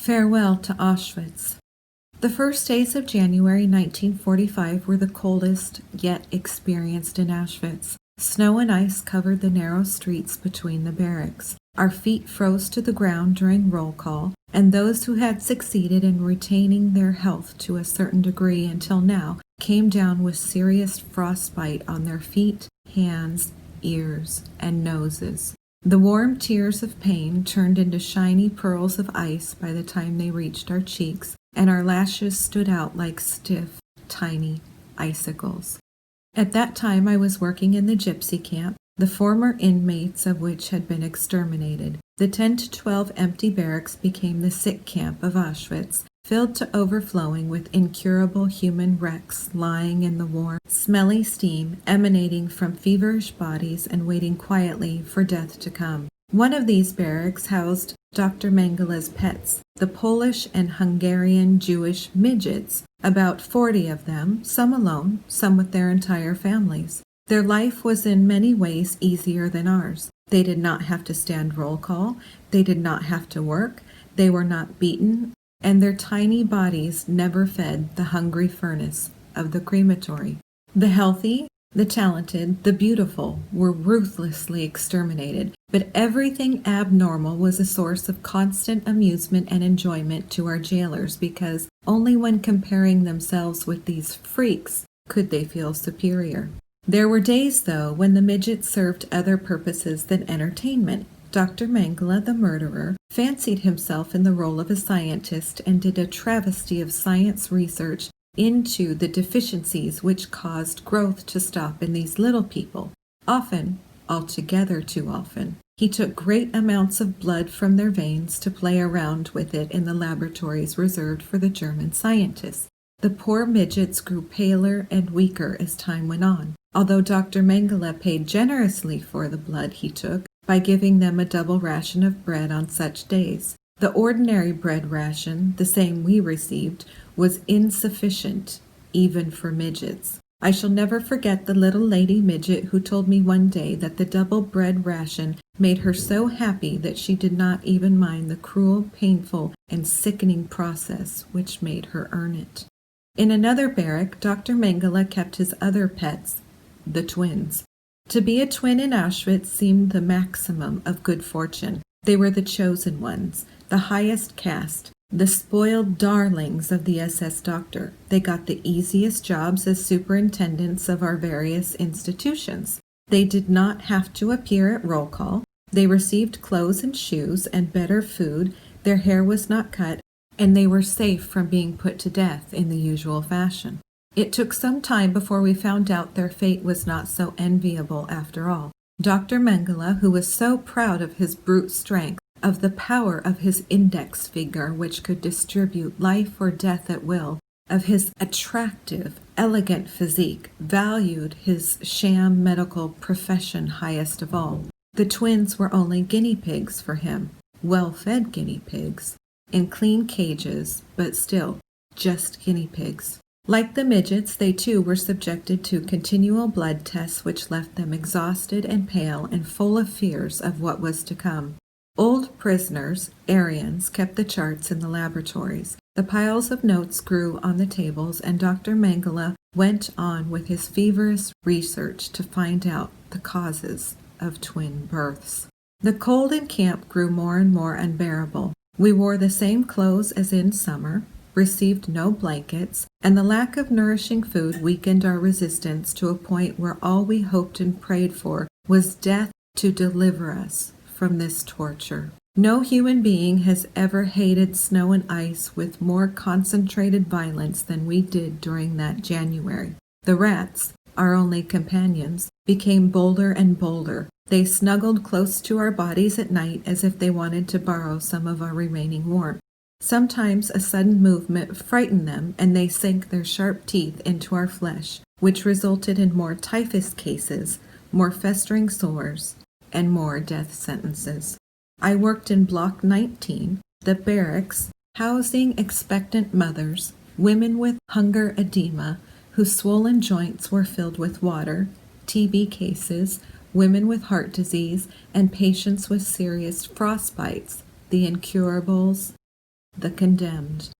Farewell to Auschwitz. The first days of January 1945 were the coldest yet experienced in Auschwitz. Snow and ice covered the narrow streets between the barracks. Our feet froze to the ground during roll call, and those who had succeeded in retaining their health to a certain degree until now came down with serious frostbite on their feet, hands, ears, and noses. The warm tears of pain turned into shiny pearls of ice by the time they reached our cheeks, and our lashes stood out like stiff, tiny icicles. At that time I was working in the Gypsy Camp, the former inmates of which had been exterminated. The 10 to 12 empty barracks became the sick camp of Auschwitz, filled to overflowing with incurable human wrecks lying in the warm, smelly steam emanating from feverish bodies and waiting quietly for death to come. One of these barracks housed Dr. Mengele's pets, the Polish and Hungarian Jewish midgets, about 40 of them, some alone, some with their entire families. Their life was in many ways easier than ours. They did not have to stand roll call, they did not have to work, they were not beaten, and their tiny bodies never fed the hungry furnace of the crematory. The healthy, the talented, the beautiful were ruthlessly exterminated, but everything abnormal was a source of constant amusement and enjoyment to our jailers, because only when comparing themselves with these freaks could they feel superior. There were days, though, when the midgets served other purposes than entertainment. Dr. Mengele, the murderer, fancied himself in the role of a scientist and did a travesty of science research into the deficiencies which caused growth to stop in these little people. Often, altogether too often, he took great amounts of blood from their veins to play around with it in the laboratories reserved for the German scientists. The poor midgets grew paler and weaker as time went on, although Dr. Mengele paid generously for the blood he took by giving them a double ration of bread on such days. The ordinary bread ration, the same we received, was insufficient even for midgets. I shall never forget the little lady midget who told me one day that the double bread ration made her so happy that she did not even mind the cruel, painful, and sickening process which made her earn it. In another barrack, Dr. Mengele kept his other pets, the twins. To be a twin in Auschwitz seemed the maximum of good fortune. They were the chosen ones, the highest caste, the spoiled darlings of the SS doctor. They got the easiest jobs as superintendents of our various institutions. They did not have to appear at roll call. They received clothes and shoes and better food. Their hair was not cut, and they were safe from being put to death in the usual fashion. It took some time before we found out their fate was not so enviable after all. Dr. Mengele, who was so proud of his brute strength, of the power of his index finger which could distribute life or death at will, of his attractive, elegant physique, valued his sham medical profession highest of all. The twins were only guinea pigs for him, well-fed guinea pigs, in clean cages, but still just guinea pigs. Like the midgets, they too were subjected to continual blood tests which left them exhausted and pale and full of fears of what was to come. Old prisoners, Aryans, kept the charts in the laboratories. The piles of notes grew on the tables, and Dr. Mengele went on with his feverish research to find out the causes of twin births. The cold in camp grew more and more unbearable. We wore the same clothes as in summer, received no blankets, and the lack of nourishing food weakened our resistance to a point where all we hoped and prayed for was death to deliver us from this torture. No human being has ever hated snow and ice with more concentrated violence than we did during that January. The rats, our only companions, became bolder and bolder. They snuggled close to our bodies at night as if they wanted to borrow some of our remaining warmth. Sometimes a sudden movement frightened them, and they sank their sharp teeth into our flesh, which resulted in more typhus cases, more festering sores, and more death sentences. I worked in Block 19, the barracks, housing expectant mothers, women with hunger edema, whose swollen joints were filled with water, TB cases, women with heart disease, and patients with serious frostbites, the incurables, the condemned.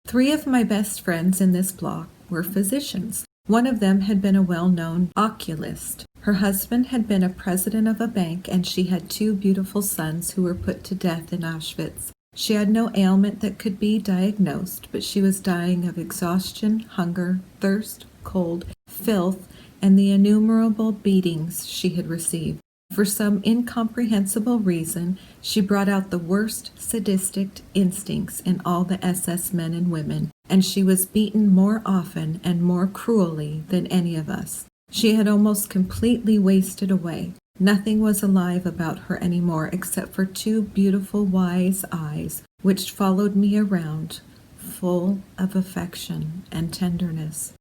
3 of my best friends in this block were physicians. One of them had been a well-known oculist. Her husband had been a president of a bank, and she had 2 beautiful sons who were put to death in Auschwitz. She had no ailment that could be diagnosed, but she was dying of exhaustion, hunger, thirst, cold, filth, and the innumerable beatings she had received. For some incomprehensible reason, she brought out the worst sadistic instincts in all the SS men and women, and she was beaten more often and more cruelly than any of us. She had almost completely wasted away. Nothing was alive about her anymore except for 2 beautiful wise eyes which followed me around, full of affection and tenderness.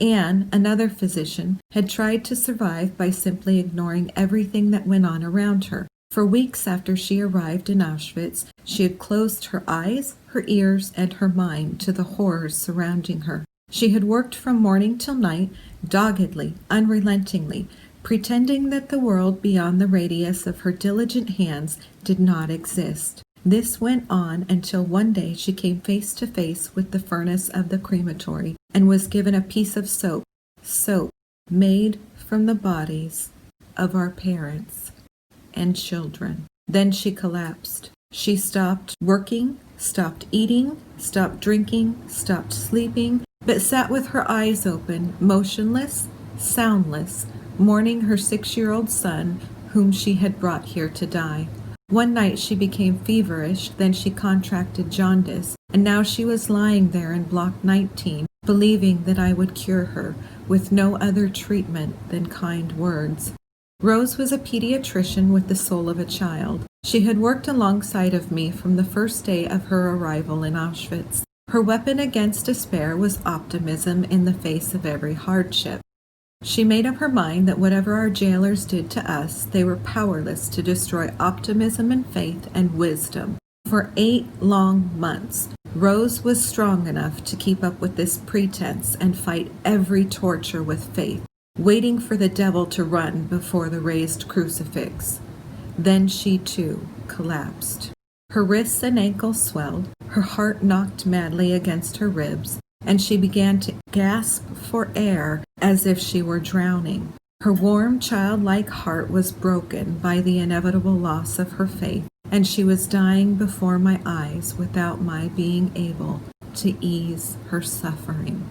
Anne, another physician, had tried to survive by simply ignoring everything that went on around her. For weeks after she arrived in Auschwitz, she had closed her eyes, her ears, and her mind to the horrors surrounding her. She had worked from morning till night, doggedly, unrelentingly, pretending that the world beyond the radius of her diligent hands did not exist. This went on until one day she came face to face with the furnace of the crematory and was given a piece of soap made from the bodies of our parents and children. Then she collapsed. She stopped working, stopped eating, stopped drinking, stopped sleeping, but sat with her eyes open, motionless, soundless, mourning her 6-year-old son whom she had brought here to die. One night she became feverish, then she contracted jaundice, and now she was lying there in Block 19, believing that I would cure her, with no other treatment than kind words. Rose was a pediatrician with the soul of a child. She had worked alongside of me from the first day of her arrival in Auschwitz. Her weapon against despair was optimism in the face of every hardship. She made up her mind that whatever our jailers did to us, they were powerless to destroy optimism and faith and wisdom. For 8 long months, Rose was strong enough to keep up with this pretense and fight every torture with faith, waiting for the devil to run before the raised crucifix. Then she, too, collapsed. Her wrists and ankles swelled, her heart knocked madly against her ribs, and she began to gasp for air as if she were drowning. Her warm, childlike heart was broken by the inevitable loss of her faith, and she was dying before my eyes without my being able to ease her suffering.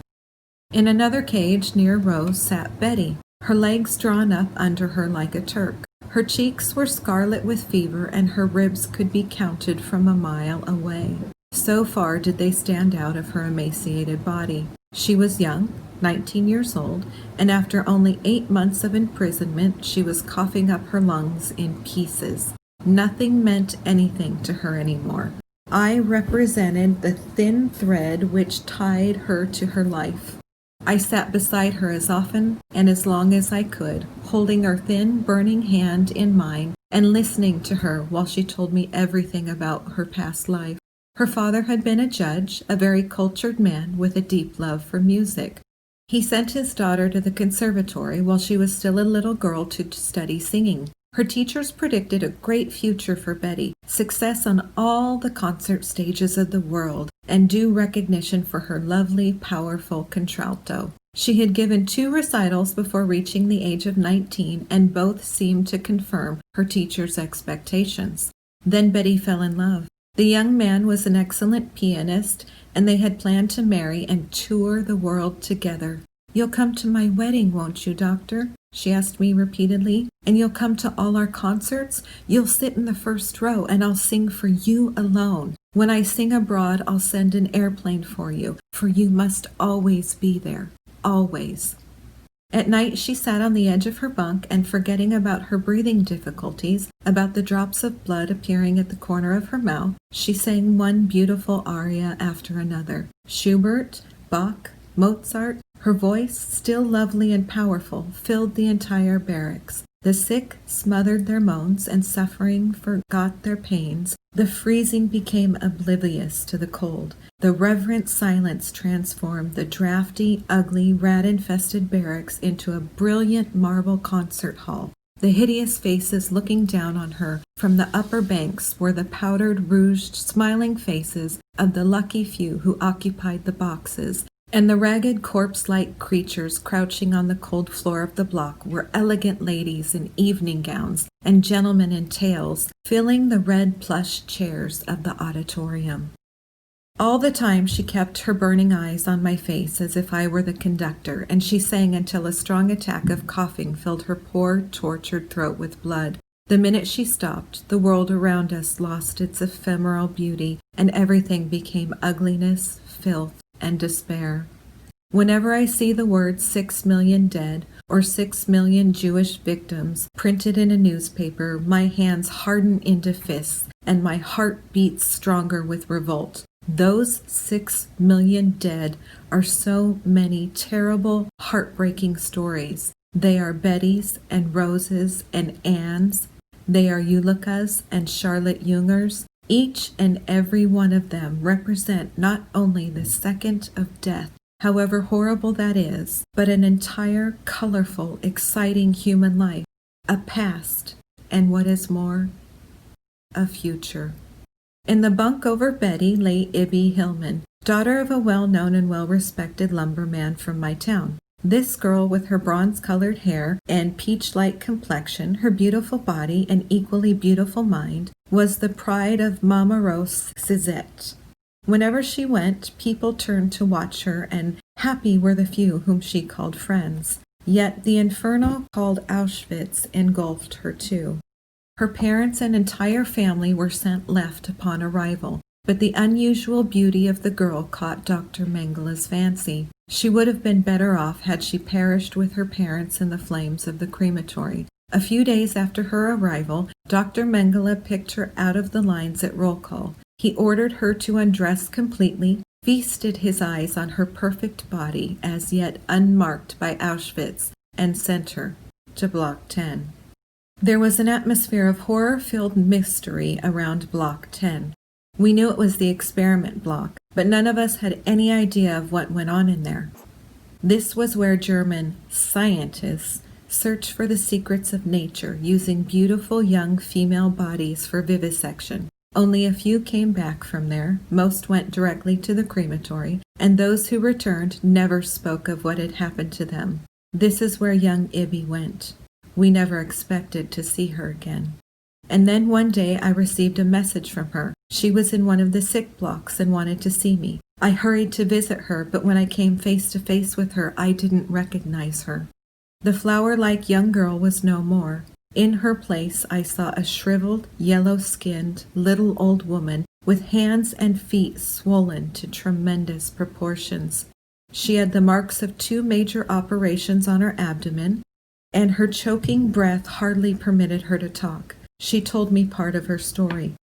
In another cage near Rose sat Betty, her legs drawn up under her like a Turk. Her cheeks were scarlet with fever, and her ribs could be counted from a mile away. So far did they stand out of her emaciated body. She was young, 19 years old, and after only 8 months of imprisonment, she was coughing up her lungs in pieces. Nothing meant anything to her anymore. I represented the thin thread which tied her to her life. I sat beside her as often and as long as I could, holding her thin, burning hand in mine and listening to her while she told me everything about her past life. Her father had been a judge, a very cultured man with a deep love for music. He sent his daughter to the conservatory while she was still a little girl to study singing. Her teachers predicted a great future for Betty, success on all the concert stages of the world, and due recognition for her lovely, powerful contralto. She had given 2 recitals before reaching the age of 19, and both seemed to confirm her teacher's expectations. Then Betty fell in love. The young man was an excellent pianist, and they had planned to marry and tour the world together. "You'll come to my wedding, won't you, Doctor?" she asked me repeatedly. "And you'll come to all our concerts? You'll sit in the first row, and I'll sing for you alone. When I sing abroad, I'll send an airplane for you must always be there. Always." At night she sat on the edge of her bunk and, forgetting about her breathing difficulties, about the drops of blood appearing at the corner of her mouth, she sang one beautiful aria after another. Schubert, Bach, Mozart. Her voice, still lovely and powerful, filled the entire barracks. The sick smothered their moans, and suffering forgot their pains. The freezing became oblivious to the cold. The reverent silence transformed the drafty, ugly, rat-infested barracks into a brilliant marble concert hall. the hideous faces looking down on her from the upper banks were the powdered, rouged, smiling faces of the lucky few who occupied the boxes, and the ragged corpse-like creatures crouching on the cold floor of the block were elegant ladies in evening gowns and gentlemen in tails, filling the red plush chairs of the auditorium. All the time she kept her burning eyes on my face as if I were the conductor, and she sang until a strong attack of coughing filled her poor, tortured throat with blood. The minute she stopped, the world around us lost its ephemeral beauty, and everything became ugliness, filth, and despair. Whenever I see the words 6 million dead or 6 million Jewish victims printed in a newspaper, my hands harden into fists and my heart beats stronger with revolt. Those 6 million dead are so many terrible, heartbreaking stories. They are Bettys and Roses and Anns. They are Ulikas and Charlotte Jungers. Each and every one of them represent not only the second of death, however horrible that is, but an entire, colorful, exciting human life, a past, and what is more, a future. In the bunk over Betty lay Ibby Hillman, daughter of a well-known and well-respected lumberman from my town. This girl, with her bronze-colored hair and peach-like complexion, her beautiful body and equally beautiful mind, was the pride of Mama Rose Sizette. Whenever she went, people turned to watch her, and happy were the few whom she called friends. Yet the inferno called Auschwitz engulfed her too. Her parents and entire family were sent left upon arrival, but the unusual beauty of the girl caught Dr. Mengele's fancy. She would have been better off had she perished with her parents in the flames of the crematory. A few days after her arrival, Dr. Mengele picked her out of the lines at roll call. He ordered her to undress completely, feasted his eyes on her perfect body, as yet unmarked by Auschwitz, and sent her to Block 10. There was an atmosphere of horror-filled mystery around Block 10. We knew it was the experiment block, but none of us had any idea of what went on in there. This was where German scientists searched for the secrets of nature, using beautiful young female bodies for vivisection. Only a few came back from there, most went directly to the crematory, and those who returned never spoke of what had happened to them. This is where young Ibby went. We never expected to see her again. And then one day I received a message from her. She was in one of the sick blocks and wanted to see me. I hurried to visit her, but when I came face to face with her, I didn't recognize her. The flower-like young girl was no more. In her place, I saw a shriveled, yellow-skinned, little old woman with hands and feet swollen to tremendous proportions. She had the marks of 2 major operations on her abdomen, and her choking breath hardly permitted her to talk. She told me part of her story.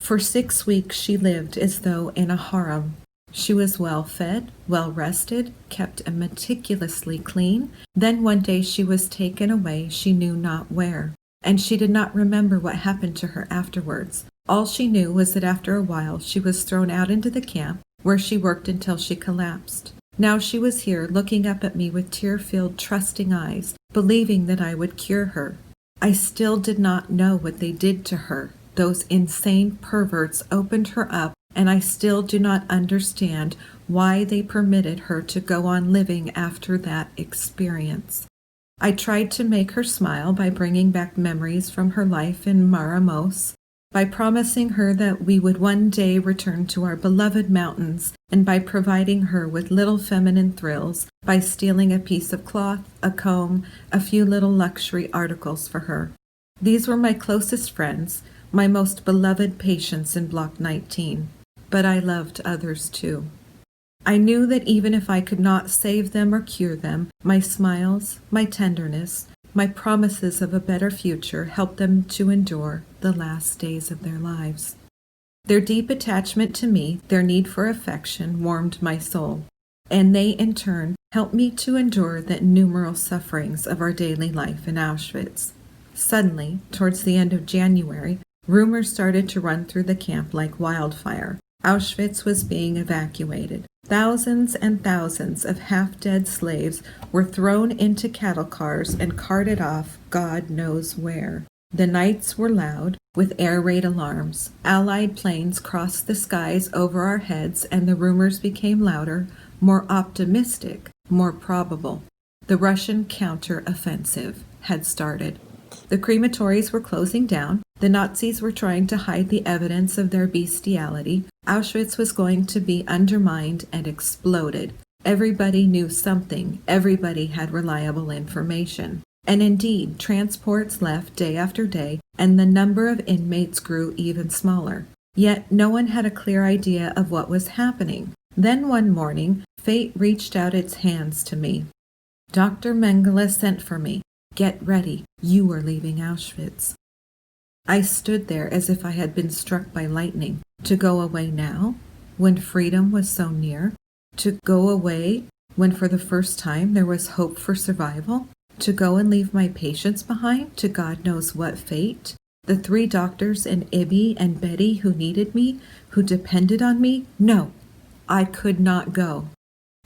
For 6 weeks she lived as though in a harem. She was well fed, well rested, kept meticulously clean. Then one day she was taken away, she knew not where, and she did not remember what happened to her afterwards. All she knew was that after a while she was thrown out into the camp, where she worked until she collapsed. Now she was here, looking up at me with tear-filled, trusting eyes, believing that I would cure her. I still did not know what they did to her. Those insane perverts opened her up, and I still do not understand why they permitted her to go on living after that experience. I tried to make her smile by bringing back memories from her life in Maramos, by promising her that we would one day return to our beloved mountains, and by providing her with little feminine thrills, by stealing a piece of cloth, a comb, a few little luxury articles for her. These were my closest friends, my most beloved patients in Block 19. But I loved others too. I knew that even if I could not save them or cure them, my smiles, my tenderness, my promises of a better future helped them to endure the last days of their lives. Their deep attachment to me, their need for affection, warmed my soul, and they in turn helped me to endure the innumerable sufferings of our daily life in Auschwitz. Suddenly, towards the end of January, rumors started to run through the camp like wildfire. Auschwitz was being evacuated. Thousands and thousands of half-dead slaves were thrown into cattle cars and carted off God knows where. The nights were loud with air raid alarms. Allied planes crossed the skies over our heads, and the rumors became louder, more optimistic, more probable. The Russian counter-offensive had started. The crematories were closing down. The Nazis were trying to hide the evidence of their bestiality. Auschwitz was going to be undermined and exploded. Everybody knew something. Everybody had reliable information. And indeed, transports left day after day, and the number of inmates grew even smaller. Yet no one had a clear idea of what was happening. Then one morning, fate reached out its hands to me. Dr. Mengele sent for me. Get ready. You are leaving Auschwitz. I stood there as if I had been struck by lightning. To go away now, when freedom was so near? To go away when for the first time there was hope for survival? To go and leave my patients behind to God knows what fate? The 3 doctors and Ibby and Betty who needed me, who depended on me? No, I could not go.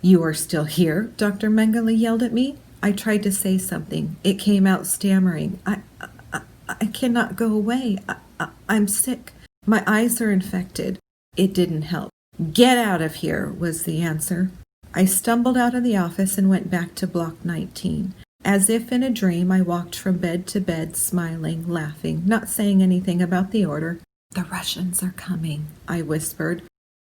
You are still here? Dr. Mengele yelled at me. I tried to say something. It came out stammering. I cannot go away. I'm sick. My eyes are infected. It didn't help. Get out of here, was the answer. I stumbled out of the office and went back to Block 19. As if in a dream, I walked from bed to bed, smiling, laughing, not saying anything about the order. The Russians are coming, I whispered.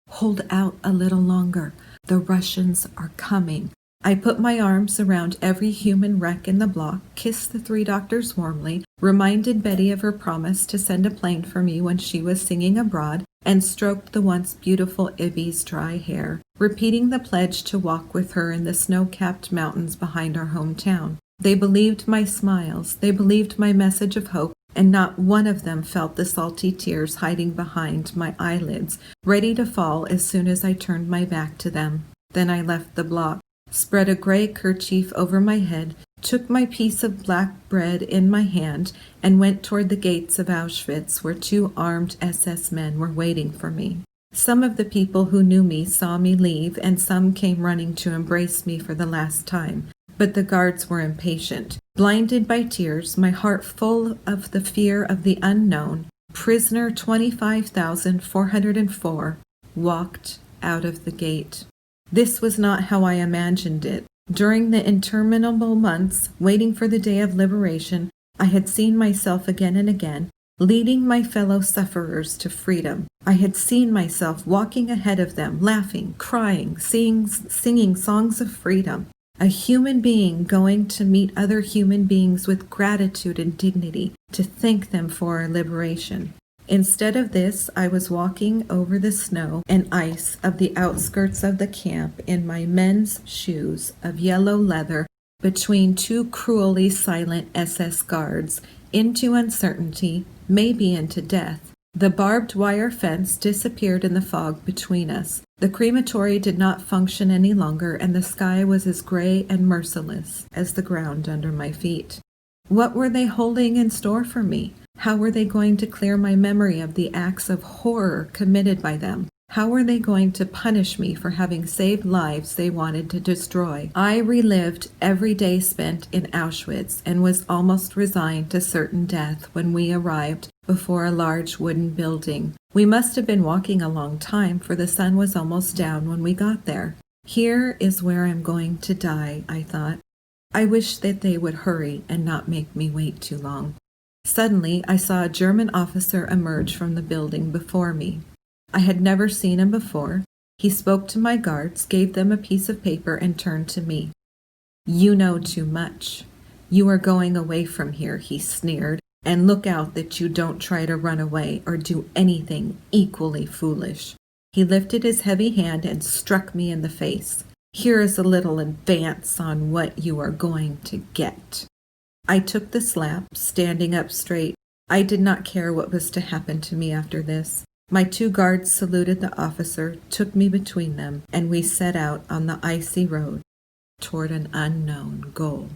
Hold out a little longer. The Russians are coming. I put my arms around every human wreck in the block, kissed the 3 doctors warmly, reminded Betty of her promise to send a plane for me when she was singing abroad, and stroked the once beautiful Ibby's dry hair, repeating the pledge to walk with her in the snow-capped mountains behind our hometown. They believed my smiles, they believed my message of hope, and not one of them felt the salty tears hiding behind my eyelids, ready to fall as soon as I turned my back to them. Then I left the block, spread a gray kerchief over my head, took my piece of black bread in my hand, and went toward the gates of Auschwitz, where 2 armed SS men were waiting for me. Some of the people who knew me saw me leave, and some came running to embrace me for the last time. But the guards were impatient. Blinded by tears, my heart full of the fear of the unknown, prisoner 25,404 walked out of the gate. This was not how I imagined it. During the interminable months, waiting for the day of liberation, I had seen myself again and again, leading my fellow sufferers to freedom. I had seen myself walking ahead of them, laughing, crying, singing songs of freedom. A human being going to meet other human beings with gratitude and dignity, to thank them for our liberation. Instead of this, I was walking over the snow and ice of the outskirts of the camp in my men's shoes of yellow leather between 2 cruelly silent SS guards, into uncertainty, maybe into death. The barbed wire fence disappeared in the fog between us. The crematory did not function any longer, and the sky was as gray and merciless as the ground under my feet. What were they holding in store for me? How were they going to clear my memory of the acts of horror committed by them? How were they going to punish me for having saved lives they wanted to destroy? I relived every day spent in Auschwitz and was almost resigned to certain death when we arrived before a large wooden building. We must have been walking a long time, for the sun was almost down when we got there. Here is where I'm going to die, I thought. I wish that they would hurry and not make me wait too long. Suddenly, I saw a German officer emerge from the building before me. I had never seen him before. He spoke to my guards, gave them a piece of paper, and turned to me. You know too much. You are going away from here, he sneered, and look out that you don't try to run away or do anything equally foolish. He lifted his heavy hand and struck me in the face. Here is a little advance on what you are going to get. I took the slap, standing up straight. I did not care what was to happen to me after this. My 2 guards saluted the officer, took me between them, and we set out on the icy road toward an unknown goal.